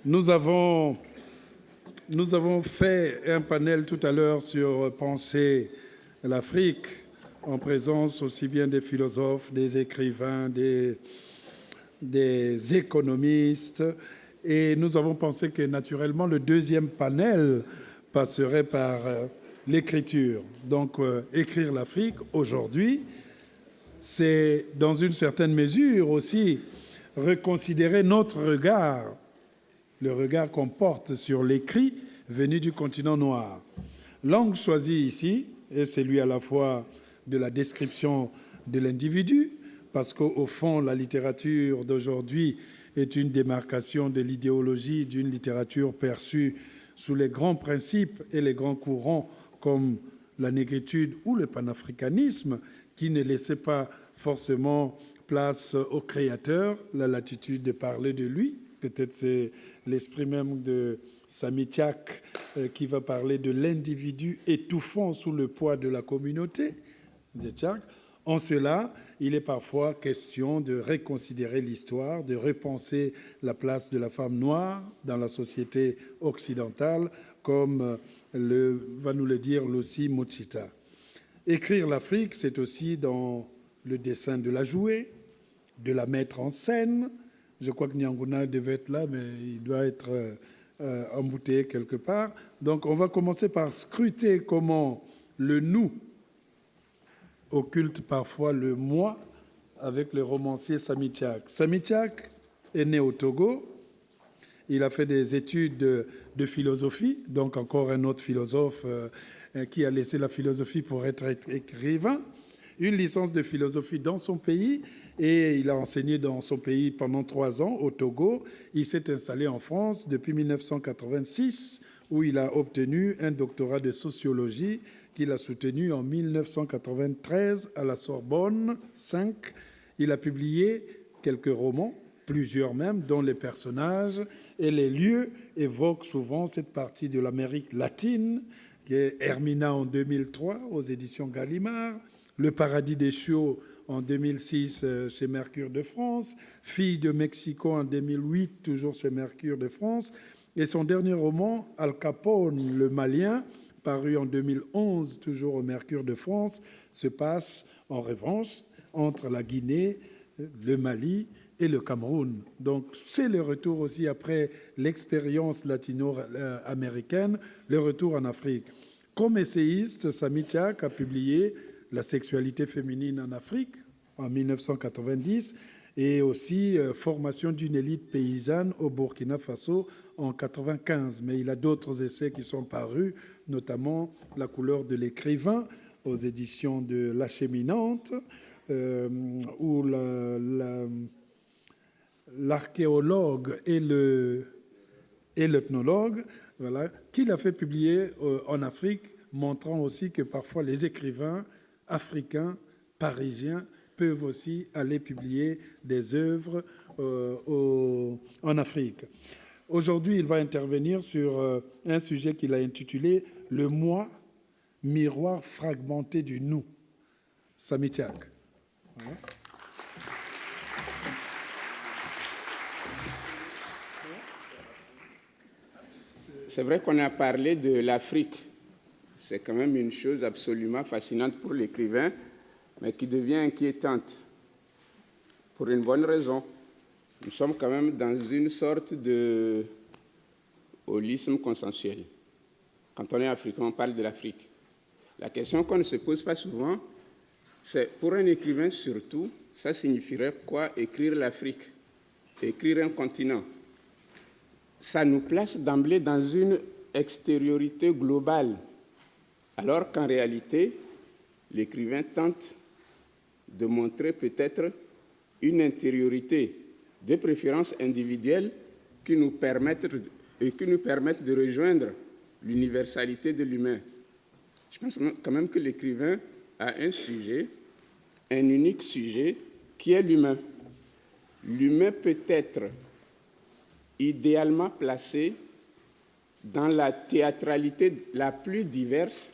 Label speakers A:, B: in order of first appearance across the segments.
A: Nous avons fait un panel tout à l'heure sur penser l'Afrique, en présence aussi bien des philosophes, des écrivains, des économistes. Et nous avons pensé que naturellement, le deuxième panel passerait par l'écriture. Donc, écrire l'Afrique aujourd'hui, c'est dans une certaine mesure aussi reconsidérer notre regard, le regard qu'on porte sur l'écrit venu du continent noir. Langue choisie ici est celui à la fois de la description de l'individu, parce qu'au fond, la littérature d'aujourd'hui est une démarcation de l'idéologie d'une littérature perçue sous les grands principes et les grands courants comme la négritude ou le panafricanisme, qui ne laissait pas forcément place au créateur, la latitude de parler de lui. Peut-être c'est l'esprit même de Samy Tchak qui va parler de l'individu étouffant sous le poids de la communauté de Tchak. En cela, il est parfois question de reconsidérer l'histoire, de repenser la place de la femme noire dans la société occidentale, comme va nous le dire Lucy Mochita. Écrire l'Afrique, c'est aussi dans le dessin de la jouer, de la mettre en scène. Je crois que Nyanguna devait être là, mais il doit être embouteillé quelque part. Donc on va commencer par scruter comment le nous occulte parfois le moi avec le romancier Samy Tchak. Samy Tchak est né au Togo. Il a fait des études de philosophie, donc encore un autre philosophe qui a laissé la philosophie pour être écrivain. Une licence de philosophie dans son pays, et il a enseigné dans son pays pendant 3 ans, au Togo. Il s'est installé en France depuis 1986, où il a obtenu un doctorat de sociologie qu'il a soutenu en 1993 à la Sorbonne 5. Il a publié quelques romans, plusieurs même, dont les personnages et les lieux évoquent souvent cette partie de l'Amérique latine, qui est Hermina en 2003 aux éditions Gallimard, Le Paradis des chiots en 2006 chez Mercure de France, Fille de Mexico en 2008, toujours chez Mercure de France, et son dernier roman, Al Capone, le Malien, paru en 2011, toujours au Mercure de France, se passe en revanche entre la Guinée, le Mali et le Cameroun. Donc c'est le retour aussi après l'expérience latino-américaine, le retour en Afrique. Comme essayiste, Samy Tchak a publié La sexualité féminine en Afrique en 1990 et aussi Formation d'une élite paysanne au Burkina Faso en 1995. Mais il a d'autres essais qui sont parus, notamment La couleur de l'écrivain aux éditions de L'Acheminante, ou l'archéologue et l'ethnologue, voilà, qu'il a fait publier en Afrique, montrant aussi que parfois les écrivains africains, parisiens, peuvent aussi aller publier des œuvres en Afrique. Aujourd'hui, il va intervenir sur un sujet qu'il a intitulé « Le moi, miroir fragmenté du nous ». Samy Tchak. Voilà.
B: C'est vrai qu'on a parlé de l'Afrique. C'est quand même une chose absolument fascinante pour l'écrivain, mais qui devient inquiétante pour une bonne raison. Nous sommes quand même dans une sorte de holisme consensuel. Quand on est africain, on parle de l'Afrique. La question qu'on ne se pose pas souvent, c'est pour un écrivain surtout, ça signifierait quoi écrire l'Afrique, écrire un continent? Ça nous place d'emblée dans une extériorité globale, alors qu'en réalité, l'écrivain tente de montrer peut-être une intériorité, de préférence individuelle, qui nous permettent de rejoindre l'universalité de l'humain. Je pense quand même que l'écrivain a un sujet, un unique sujet, qui est l'humain. L'humain peut être idéalement placé dans la théâtralité la plus diverse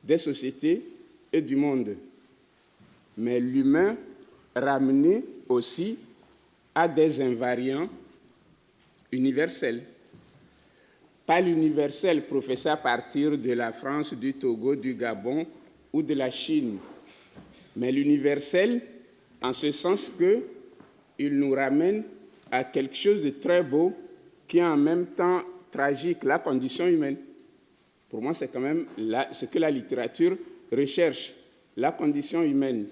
B: des sociétés et du monde. Mais l'humain ramené aussi à des invariants universels. pas l'universel professé à partir de la France, du Togo, du Gabon ou de la Chine, mais l'universel en ce sens qu'il nous ramène à quelque chose de très beau qui est en même temps tragique, la condition humaine. Pour moi, c'est quand même ce que la littérature recherche, la condition humaine.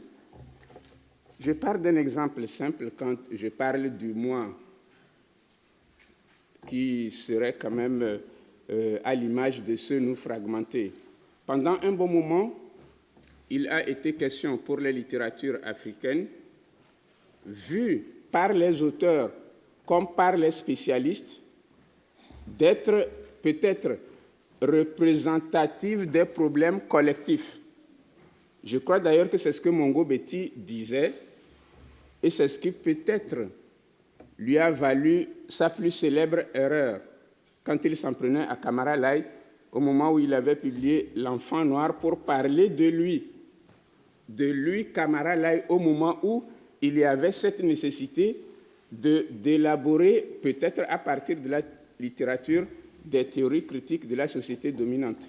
B: Je pars d'un exemple simple quand je parle du moi, qui serait quand même à l'image de ceux nous fragmentés. Pendant un bon moment, il a été question pour les littératures africaines, vues par les auteurs comme par les spécialistes, d'être peut-être représentatives des problèmes collectifs. Je crois d'ailleurs que c'est ce que Mongo Betty disait, et c'est ce qui peut-être lui a valu sa plus célèbre erreur quand il s'en prenait à Camara Lai au moment où il avait publié L'Enfant Noir pour parler de lui, Camara Lai, au moment où il y avait cette nécessité d'élaborer, peut-être à partir de la littérature, des théories critiques de la société dominante.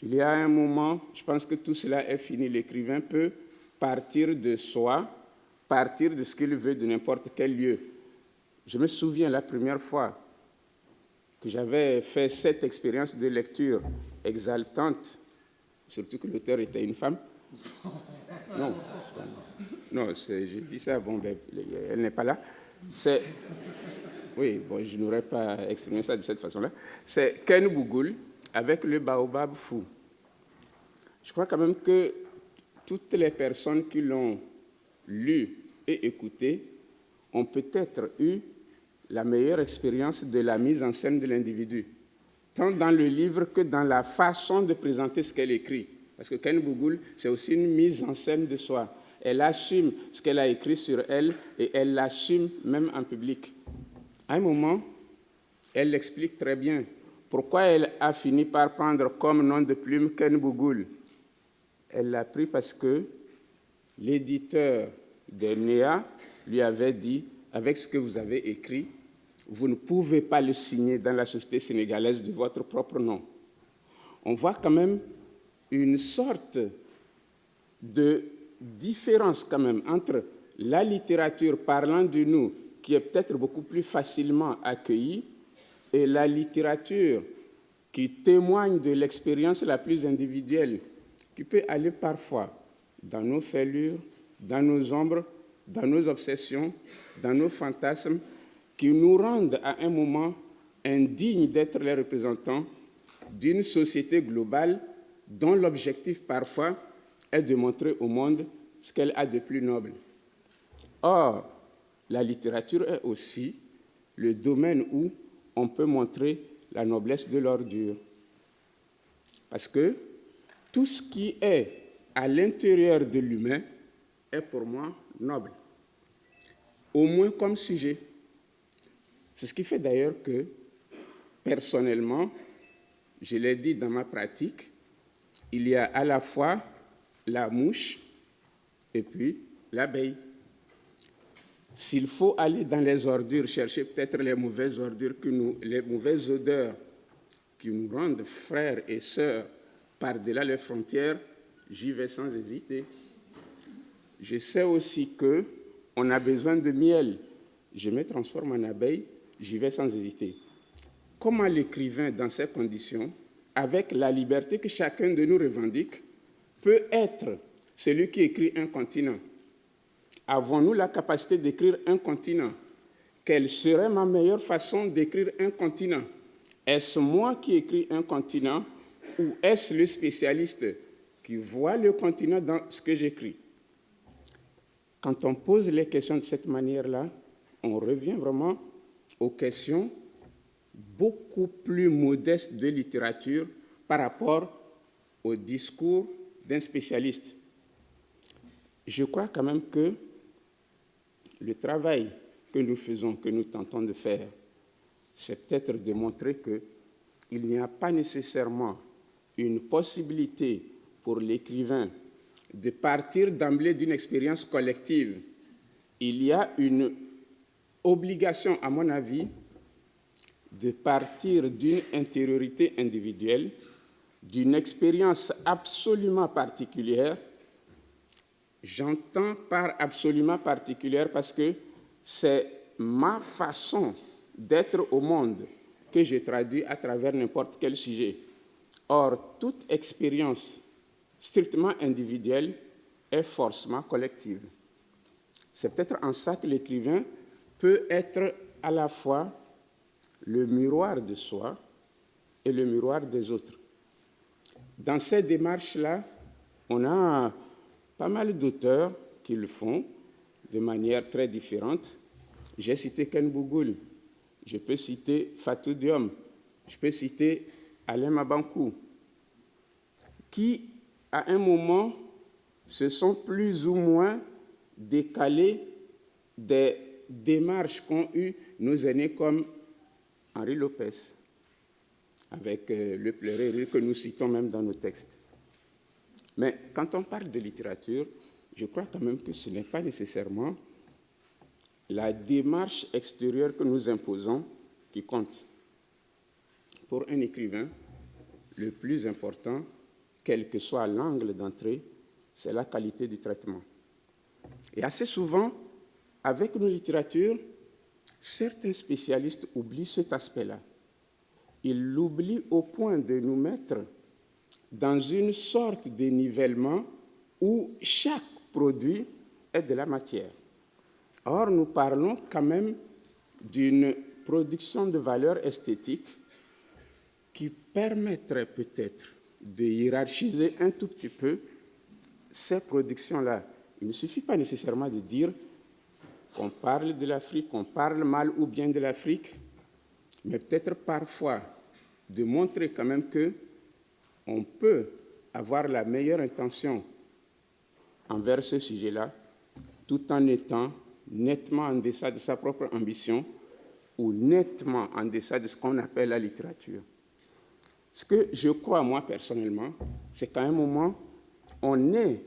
B: Il y a un moment, je pense que tout cela est fini. L'écrivain peut partir de soi, partir de ce qu'il veut de n'importe quel lieu. Je me souviens la première fois que j'avais fait cette expérience de lecture exaltante, surtout que l'auteur était une femme. Non, je dis ça, bon, ben, elle n'est pas là. Oui, bon, je n'aurais pas exprimé ça de cette façon-là. C'est Ken Bougoul avec le Baobab fou. Je crois quand même que toutes les personnes qui l'ont lu et écouté ont peut-être eu la meilleure expérience de la mise en scène de l'individu, tant dans le livre que dans la façon de présenter ce qu'elle écrit. Parce que Ken Bougoul, c'est aussi une mise en scène de soi. Elle assume ce qu'elle a écrit sur elle et elle l'assume même en public. À un moment, elle l'explique très bien. Pourquoi elle a fini par prendre comme nom de plume Ken Bougoul? Elle l'a pris parce que l'éditeur de NEA lui avait dit, avec ce que vous avez écrit, vous ne pouvez pas le signer dans la société sénégalaise de votre propre nom. On voit quand même une sorte de différence quand même entre la littérature parlant de nous, qui est peut-être beaucoup plus facilement accueillie, et la littérature qui témoigne de l'expérience la plus individuelle, qui peut aller parfois dans nos fêlures, dans nos ombres, dans nos obsessions, dans nos fantasmes, qui nous rendent à un moment indignes d'être les représentants d'une société globale dont l'objectif parfois est de montrer au monde ce qu'elle a de plus noble. Or, la littérature est aussi le domaine où on peut montrer la noblesse de l'ordure. Parce que tout ce qui est à l'intérieur de l'humain est pour moi noble, au moins comme sujet. C'est ce qui fait d'ailleurs que, personnellement, je l'ai dit dans ma pratique, il y a à la fois la mouche et puis l'abeille. S'il faut aller dans les ordures, chercher peut-être les mauvaises ordures, les mauvaises odeurs qui nous rendent frères et sœurs par-delà les frontières, j'y vais sans hésiter. Je sais aussi qu'on a besoin de miel. Je me transforme en abeille, j'y vais sans hésiter. Comment l'écrivain, dans ces conditions, avec la liberté que chacun de nous revendique, peut être celui qui écrit un continent? Avons-nous la capacité d'écrire un continent? Quelle serait ma meilleure façon d'écrire un continent? Est-ce moi qui écris un continent ou est-ce le spécialiste qui voit le continent dans ce que j'écris? Quand on pose les questions de cette manière-là, on revient vraiment aux questions beaucoup plus modestes de littérature par rapport au discours d'un spécialiste. Je crois quand même que le travail que nous faisons, que nous tentons de faire, c'est peut-être de montrer qu'il n'y a pas nécessairement une possibilité pour l'écrivain de partir d'emblée d'une expérience collective. Il y a une obligation, à mon avis, de partir d'une intériorité individuelle, d'une expérience absolument particulière. J'entends par absolument particulière parce que c'est ma façon d'être au monde que je traduis à travers n'importe quel sujet. Or, toute expérience strictement individuelle est forcément collective. C'est peut-être en ça que l'écrivain peut être à la fois le miroir de soi et le miroir des autres. Dans ces démarches-là, on a pas mal d'auteurs qui le font de manière très différente. J'ai cité Ken Bougoul, je peux citer Fatou Diom, je peux citer Alain Mabankou, qui, à un moment, se sont plus ou moins décalés des démarches qu'ont eues nos aînés comme Henri Lopez, avec le pleurer rire que nous citons même dans nos textes. Mais quand on parle de littérature, je crois quand même que ce n'est pas nécessairement la démarche extérieure que nous imposons qui compte. Pour un écrivain, le plus important, quel que soit l'angle d'entrée, c'est la qualité du traitement. Et assez souvent, avec nos littératures, certains spécialistes oublient cet aspect-là. Ils l'oublient au point de nous mettre dans une sorte de nivellement où chaque produit est de la matière. Or, nous parlons quand même d'une production de valeur esthétique qui permettrait peut-être de hiérarchiser un tout petit peu ces productions-là. Il ne suffit pas nécessairement de dire qu'on parle de l'Afrique, qu'on parle mal ou bien de l'Afrique, mais peut-être parfois de montrer quand même qu'on peut avoir la meilleure intention envers ce sujet-là, tout en étant nettement en deçà de sa propre ambition ou nettement en deçà de ce qu'on appelle la littérature. Ce que je crois, moi, personnellement, c'est qu'à un moment, on ait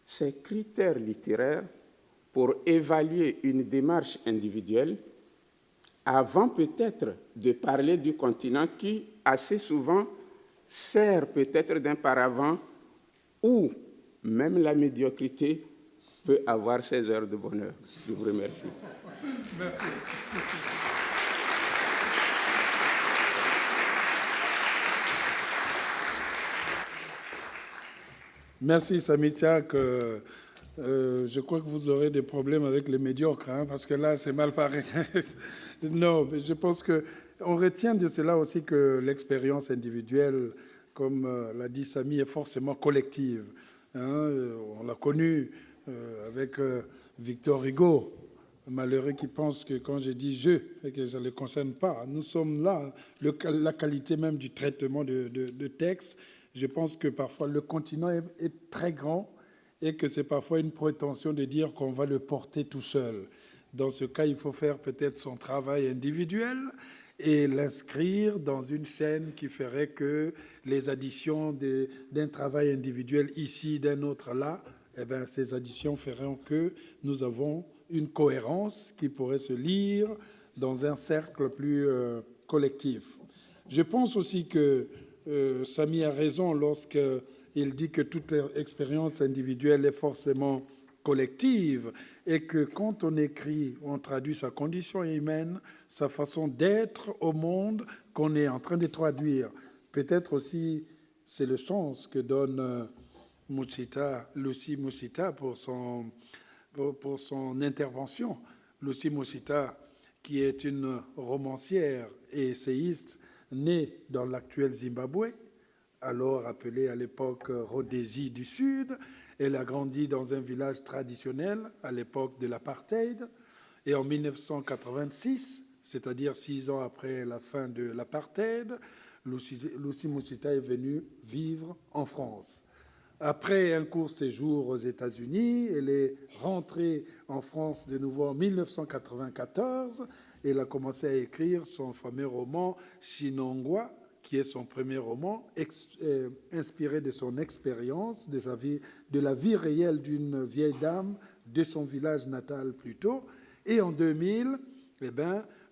B: ces critères littéraires pour évaluer une démarche individuelle avant peut-être de parler du continent qui, assez souvent, sert peut-être d'un paravent où même la médiocrité peut avoir ses heures de bonheur. Je vous remercie.
A: Merci. Merci Samy Tchak. Je crois que vous aurez des problèmes avec les médiocres, hein, parce que là, c'est mal paré. Non, mais je pense qu'on retient de cela aussi que l'expérience individuelle, comme l'a dit Samy, est forcément collective. Hein. On l'a connu avec Victor Hugo, malheureux qui pense que quand je dis « je », et que ça ne le concerne pas, nous sommes là, la qualité même du traitement de texte. Je pense que parfois le continent est très grand et que c'est parfois une prétention de dire qu'on va le porter tout seul. Dans ce cas, il faut faire peut-être son travail individuel et l'inscrire dans une chaîne qui ferait que les additions d'un travail individuel ici, d'un autre là, eh bien, ces additions feront que nous avons une cohérence qui pourrait se lire dans un cercle plus collectif. Je pense aussi que Samy a raison lorsqu'il dit que toute expérience individuelle est forcément collective et que quand on écrit, on traduit sa condition humaine, sa façon d'être au monde qu'on est en train de traduire. Peut-être aussi c'est le sens que donne Lucy Mouchita pour son intervention. Lucy Mouchita, qui est une romancière et essayiste, née dans l'actuel Zimbabwe, alors appelé à l'époque Rhodésie du Sud. Elle a grandi dans un village traditionnel à l'époque de l'apartheid. Et en 1986, c'est-à-dire 6 ans après la fin de l'apartheid, Lucy Mouchita est venue vivre en France. Après un court séjour aux États-Unis, elle est rentrée en France de nouveau en 1994. Elle a commencé à écrire son fameux roman « Chinongwa », qui est son premier roman, inspiré de son expérience, de la vie réelle d'une vieille dame de son village natal plutôt. Et en 2000,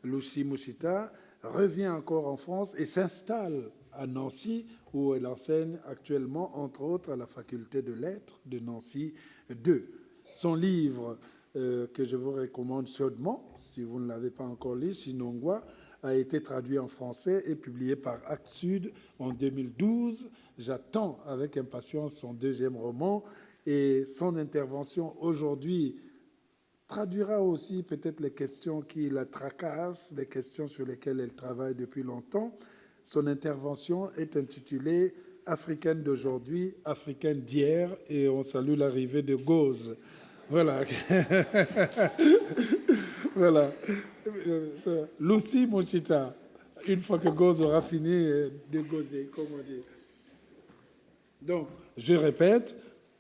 A: Lucy Mouchita revient encore en France et s'installe à Nancy, où elle enseigne actuellement, entre autres, à la faculté de lettres de Nancy 2. Son livre, que je vous recommande chaudement, si vous ne l'avez pas encore lu, Sinongwa, a été traduit en français et publié par Actes Sud en 2012. J'attends avec impatience son deuxième roman et son intervention aujourd'hui traduira aussi peut-être les questions qui la tracassent, les questions sur lesquelles elle travaille depuis longtemps. Son intervention est intitulée « Africaine d'aujourd'hui, africaine d'hier » et on salue l'arrivée de Gauze. Voilà. Voilà. Lucy Mochita, une fois que Gauze aura fini de gauzer, comme on dit. Donc, je répète,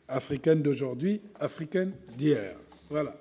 A: africaine d'aujourd'hui, africaine d'hier. Voilà.